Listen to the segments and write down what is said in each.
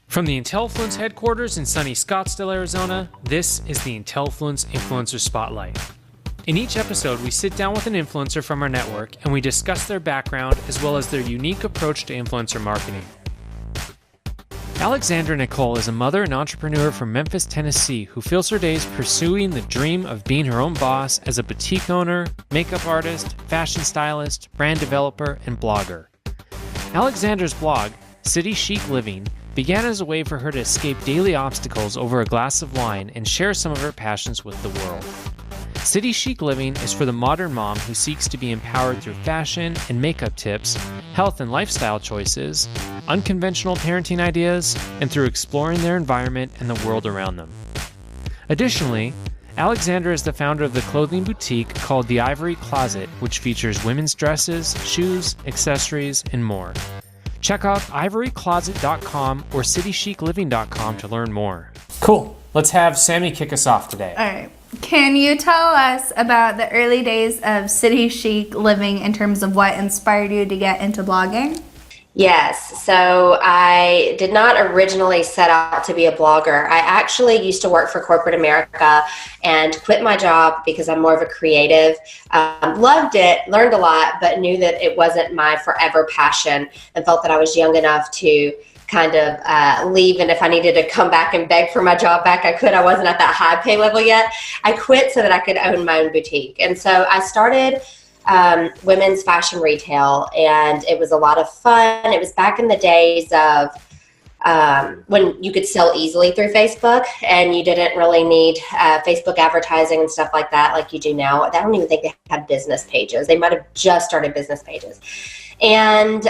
From the Intellifluence headquarters in sunny Scottsdale, Arizona, this is the Intellifluence Influencer Spotlight. In each episode, we sit down with an influencer from our network and we discuss their background as well as their unique approach to influencer marketing. Alexandra Nicole is a mother and entrepreneur from Memphis, Tennessee, who fills her days pursuing the dream of being her own boss as a boutique owner, makeup artist, fashion stylist, brand developer, and blogger. Alexandra's blog, City Chic Living, began as a way for her to escape daily obstacles over a glass of wine and share some of her passions with the world. City Chic Living is for the modern mom who seeks to be empowered through fashion and makeup tips, health and lifestyle choices, unconventional parenting ideas, and through exploring their environment and the world around them. Additionally, Alexandra is the founder of the clothing boutique called the Ivory Closet, which features women's dresses, shoes, accessories, and more. Check out ivorycloset.com or citychicliving.com to learn more. Cool. Let's have Sammy kick us off today. All right. Can you tell us about the early days of City Chic Living in terms of what inspired you to get into blogging? Yes, so I did not originally set out to be a blogger. I actually used to work for corporate America and quit my job because I'm more of a creative. Loved it, learned a lot, but knew that it wasn't my forever passion and felt that I was young enough to kind of leave, and if I needed to come back and beg for my job back, I could. I wasn't at that high pay level yet. I quit so that I could own my own boutique. And so I started women's fashion retail, and it was a lot of fun. It was back in the days of when you could sell easily through Facebook and you didn't really need Facebook advertising and stuff like that like you do now. I don't even think they had business pages. They might have just started business pages. And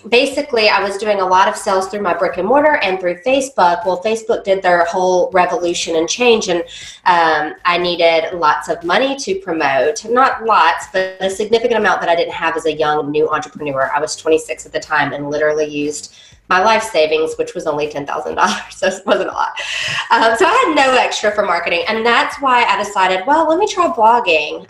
basically, I was doing a lot of sales through my brick and mortar and through Facebook. Well, Facebook did their whole revolution and change, and I needed lots of money to promote. Not lots, but a significant amount that I didn't have as a young new entrepreneur. I was 26 at the time and literally used my life savings, which was only $10,000, so it wasn't a lot. So I had no extra for marketing, and that's why I decided, well, let me try blogging.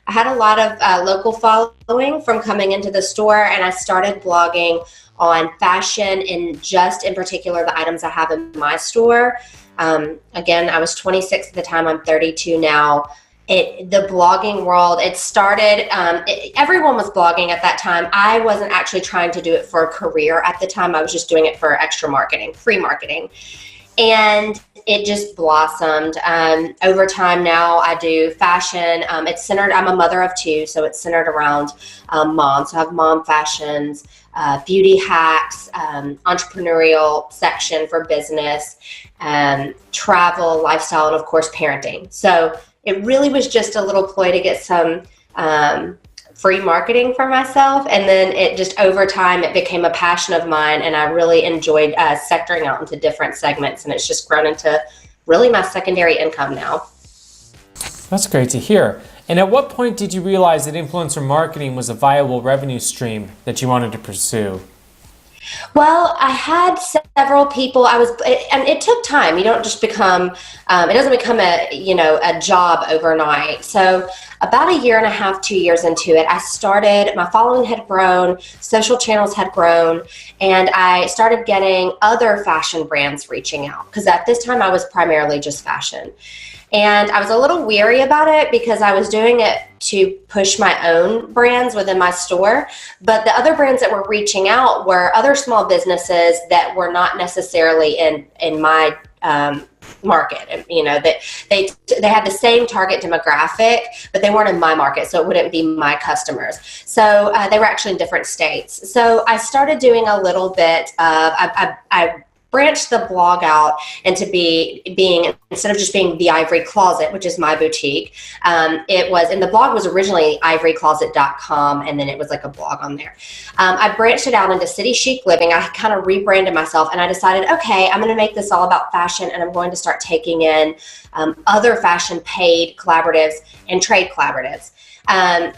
I had a lot of local following from coming into the store, and I started blogging on fashion and just in particular the items I have in my store. Again, I was 26 at the time. I'm 32 now. The blogging world, it started, everyone was blogging at that time. I wasn't actually trying to do it for a career at the time. I was just doing it for extra marketing, free marketing. And it just blossomed. Over time now I do fashion. It's centered, I'm a mother of two, so it's centered around mom. So I have mom fashions, beauty hacks, entrepreneurial section for business, travel, lifestyle, and of course parenting. So it really was just a little ploy to get some free marketing for myself, and then it just over time it became a passion of mine, and I really enjoyed sectoring out into different segments, and it's just grown into really my secondary income now. That's great to hear. And at what point did you realize that influencer marketing was a viable revenue stream that you wanted to pursue? Well, I had several people. And it took time. You don't just become. It doesn't become a job overnight. So about a year and a half, 2 years into it, I started. My following had grown, social channels had grown, and I started getting other fashion brands reaching out because at this time I was primarily just fashion. And I was a little weary about it because I was doing it to push my own brands within my store. But the other brands that were reaching out were other small businesses that were not necessarily in my market. And, that they had the same target demographic, but they weren't in my market, so it wouldn't be my customers. So they were actually in different states. So I started doing a little bit of, I branched the blog out into being instead of just being the Ivory Closet, which is my boutique. It was, and the blog was originally ivorycloset.com, and then it was like a blog on there. I branched it out into City Chic Living. I kind of rebranded myself, and I decided, okay, I'm going to make this all about fashion, and I'm going to start taking in other fashion paid collaboratives and trade collaboratives.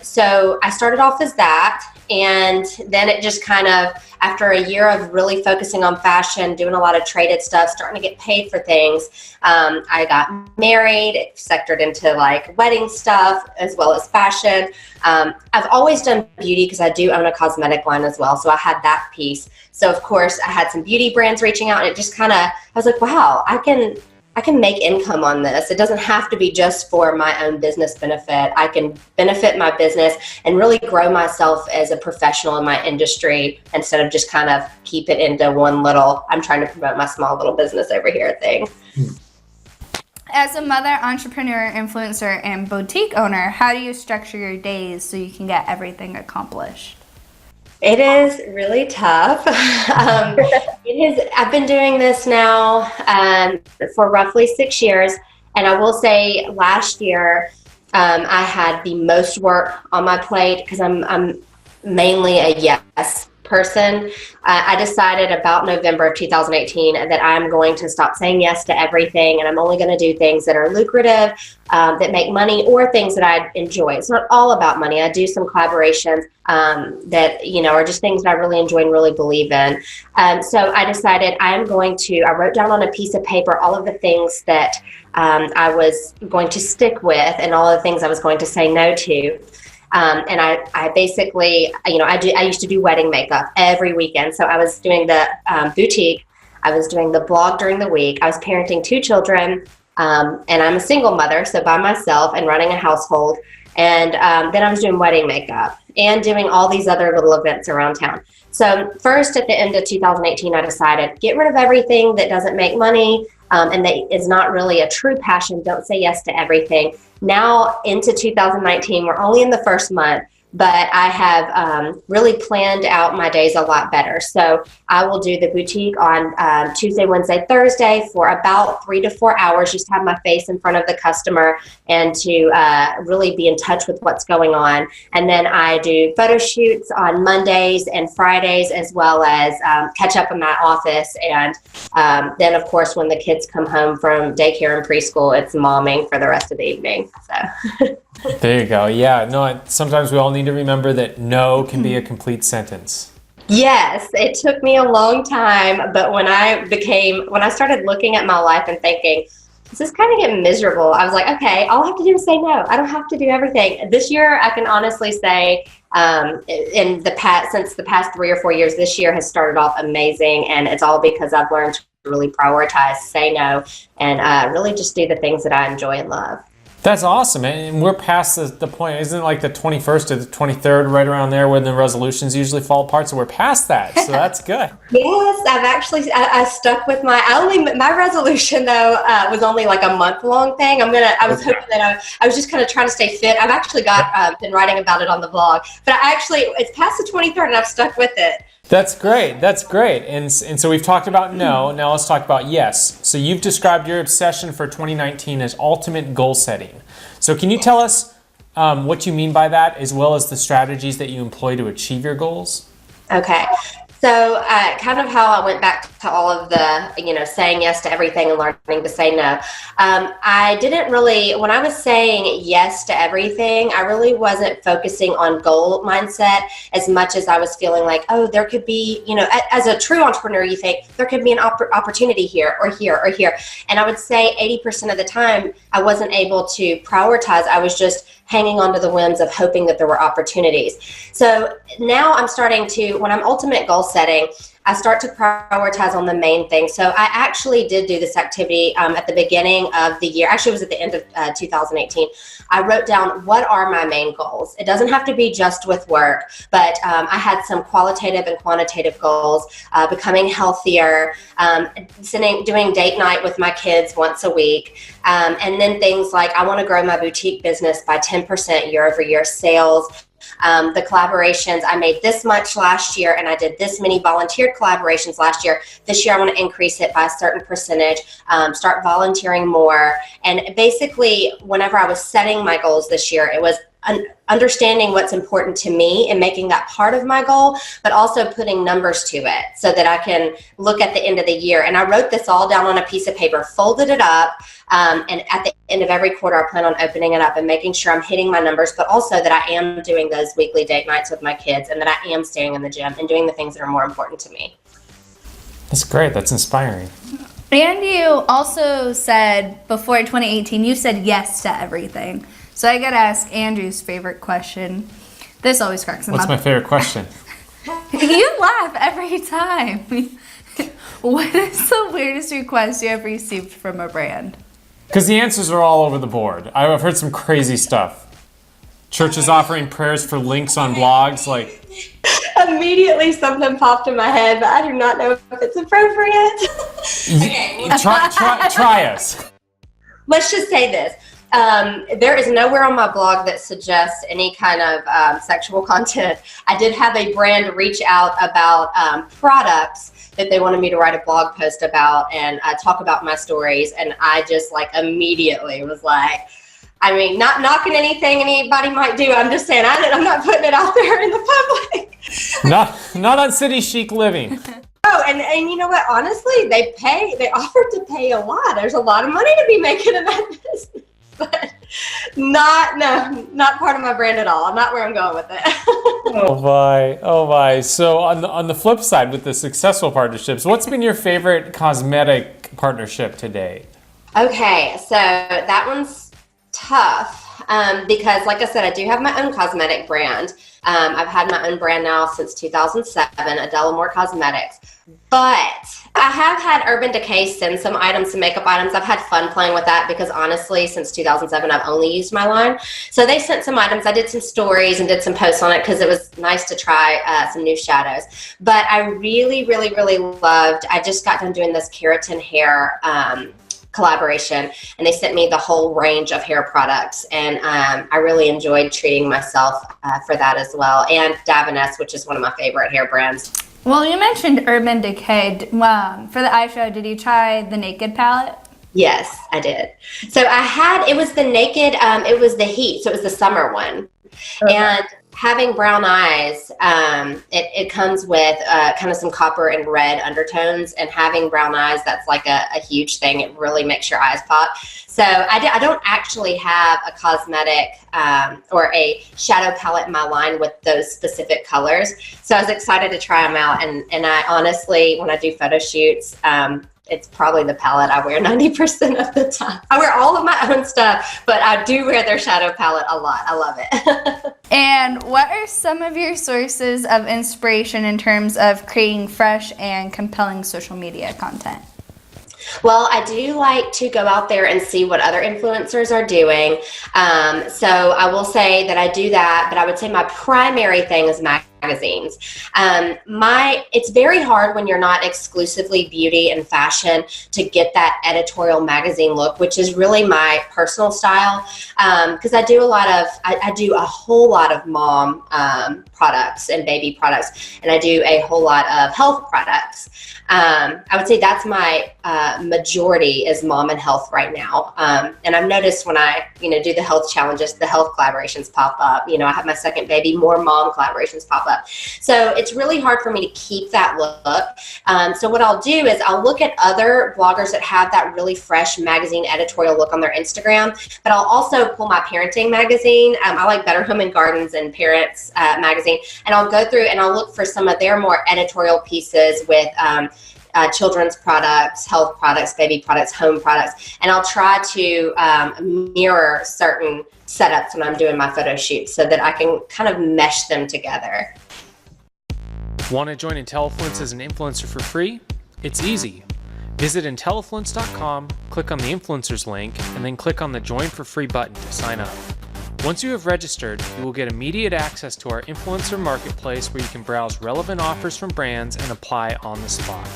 So I started off as that, And then it just kind of, after a year of really focusing on fashion, doing a lot of traded stuff, starting to get paid for things, I got married, it sectored into like wedding stuff as well as fashion. I've always done beauty because I do own a cosmetic line as well. So I had that piece. So of course I had some beauty brands reaching out, and it just kind of, I was like, wow, I can make income on this. It doesn't have to be just for my own business benefit. I can benefit my business and really grow myself as a professional in my industry instead of just kind of keep it into one little, I'm trying to promote my small little business over here thing. As a mother, entrepreneur, influencer, and boutique owner, how do you structure your days so you can get everything accomplished? It is really tough. I've been doing this now for roughly 6 years. And I will say last year, I had the most work on my plate because I'm mainly a yes person. I decided about November of 2018 that I'm going to stop saying yes to everything, and I'm only going to do things that are lucrative, that make money, or things that I enjoy. It's not all about money. I do some collaborations that, are just things that I really enjoy and really believe in. So I decided I wrote down on a piece of paper all of the things that I was going to stick with and all of the things I was going to say no to. And I basically, I used to do wedding makeup every weekend. So I was doing the boutique. I was doing the blog during the week. I was parenting 2 children. And I'm a single mother, so by myself, and running a household. And then I was doing wedding makeup and doing all these other little events around town. So first, at the end of 2018, I decided, get rid of everything that doesn't make money and that is not really a true passion. Don't say yes to everything. Now into 2019, we're only in the first month, but I have really planned out my days a lot better. So I will do the boutique on Tuesday, Wednesday, Thursday for about 3 to 4 hours, just have my face in front of the customer and to really be in touch with what's going on. And then I do photo shoots on Mondays and Fridays, as well as catch up in my office. And then, of course, when the kids come home from daycare and preschool, it's momming for the rest of the evening. So. There you go. Yeah, no, sometimes we all need to remember that no can be a complete sentence. Yes, it took me a long time, but when I started looking at my life and thinking, this is kind of getting miserable, I was like, okay, all I have to do is say no. I don't have to do everything. This year, I can honestly say, since the past 3 or 4 years, this year has started off amazing, and it's all because I've learned to really prioritize, say no, and really just do the things that I enjoy and love. That's awesome. And we're past the point, isn't it like the 21st or the 23rd, right around there when the resolutions usually fall apart? So we're past that. So that's good. Yes, I stuck with my resolution though, was only like a month-long thing. I was hoping that I was just kind of trying to stay fit. I've actually been writing about it on the blog, but it's past the 23rd and I've stuck with it. That's great. That's great. And so we've talked about no. Now let's talk about yes. So you've described your obsession for 2019 as ultimate goal setting. So can you tell us what you mean by that, as well as the strategies that you employ to achieve your goals? Okay. So kind of how I went back to all of the, saying yes to everything and learning to say no. I didn't really, when I was saying yes to everything, I really wasn't focusing on goal mindset as much as I was feeling like, oh, there could be, as a true entrepreneur, you think there could be an opportunity here or here or here. And I would say 80% of the time I wasn't able to prioritize. I was just hanging on to the whims of hoping that there were opportunities. So now I'm starting to, when I'm ultimate goal setting, I start to prioritize on the main thing. So I actually did do this activity at the beginning of the year. Actually, it was at the end of 2018. I wrote down, what are my main goals? It doesn't have to be just with work, but I had some qualitative and quantitative goals, becoming healthier, doing date night with my kids once a week, and then things like I want to grow my boutique business by 10% year over year sales. The collaborations, I made this much last year and I did this many volunteered collaborations last year. This year I want to increase it by a certain percentage, start volunteering more. And basically, whenever I was setting my goals this year, it was understanding what's important to me and making that part of my goal, but also putting numbers to it so that I can look at the end of the year. And I wrote this all down on a piece of paper, folded it up, and at the end of every quarter, I plan on opening it up and making sure I'm hitting my numbers, but also that I am doing those weekly date nights with my kids and that I am staying in the gym and doing the things that are more important to me. That's great. That's inspiring. And you also said before 2018, you said yes to everything. So I got to ask Andrew's favorite question. This always cracks him up. What's my favorite question? You laugh every time. What is the weirdest request you have received from a brand? Because the answers are all over the board. I've heard some crazy stuff. Churches offering prayers for links on blogs, like... Immediately something popped in my head, but I do not know if it's appropriate. Okay. Try us. Let's just say this. There is nowhere on my blog that suggests any kind of sexual content. I did have a brand reach out about products that they wanted me to write a blog post about and talk about my stories, and I just like immediately was like, I mean, not knocking anything anybody might do. I'm just saying I'm not putting it out there in the public. Not on City Chic Living. Oh, and you know what? Honestly, they offered to pay a lot. There's a lot of money to be making in that business. But not part of my brand at all. Not where I'm going with it. Oh my. So on the flip side, with the successful partnerships, what's been your favorite cosmetic partnership to date? Okay, so that one's tough because, like I said, I do have my own cosmetic brand. I've had my own brand now since 2007, Adelamore Cosmetics. But I have had Urban Decay send some items, some makeup items. I've had fun playing with that because honestly, since 2007, I've only used my line. So they sent some items. I did some stories and did some posts on it because it was nice to try some new shadows. But I really, really, really loved, I just got done doing this keratin hair collaboration, and they sent me the whole range of hair products, and I really enjoyed treating myself for that as well. And Davines, which is one of my favorite hair brands. Well, you mentioned Urban Decay. For the eyeshadow, did you try the Naked palette? Yes, I did. So it was the Naked, it was the Heat, so it was the summer one. Okay. And having brown eyes, it comes with kind of some copper and red undertones, and having brown eyes, that's like a huge thing. It really makes your eyes pop. So I don't actually have a cosmetic or a shadow palette in my line with those specific colors. So I was excited to try them out. And I honestly, when I do photo shoots, it's probably the palette I wear 90% of the time. I wear all of my own stuff, but I do wear their shadow palette a lot. I love it. And what are some of your sources of inspiration in terms of creating fresh and compelling social media content? Well, I do like to go out there and see what other influencers are doing. So I will say that I do that, but I would say my primary thing is magazines. It's very hard when you're not exclusively beauty and fashion to get that editorial magazine look, which is really my personal style. Because I do a whole lot of mom products and baby products, and I do a whole lot of health products. I would say that's my majority is mom and health right now. And I've noticed when I, do the health challenges, the health collaborations pop up. I have my second baby, more mom collaborations pop up. So it's really hard for me to keep that look. So what I'll do is I'll look at other bloggers that have that really fresh magazine editorial look on their Instagram, but I'll also pull my parenting magazine. I like Better Home and Gardens and Parents magazine, and I'll go through and I'll look for some of their more editorial pieces with children's products, health products, baby products, home products, and I'll try to mirror certain setups when I'm doing my photo shoots so that I can kind of mesh them together. Want to join Intellifluence as an influencer for free? It's easy. Visit Intellifluence.com, click on the influencers link, and then click on the Join for Free button to sign up. Once you have registered, you will get immediate access to our influencer marketplace where you can browse relevant offers from brands and apply on the spot.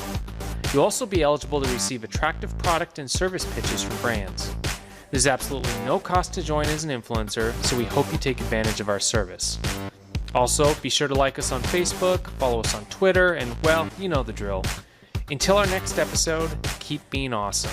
You'll also be eligible to receive attractive product and service pitches from brands. There's absolutely no cost to join as an influencer, so we hope you take advantage of our service. Also, be sure to like us on Facebook, follow us on Twitter, and well, you know the drill. Until our next episode, keep being awesome.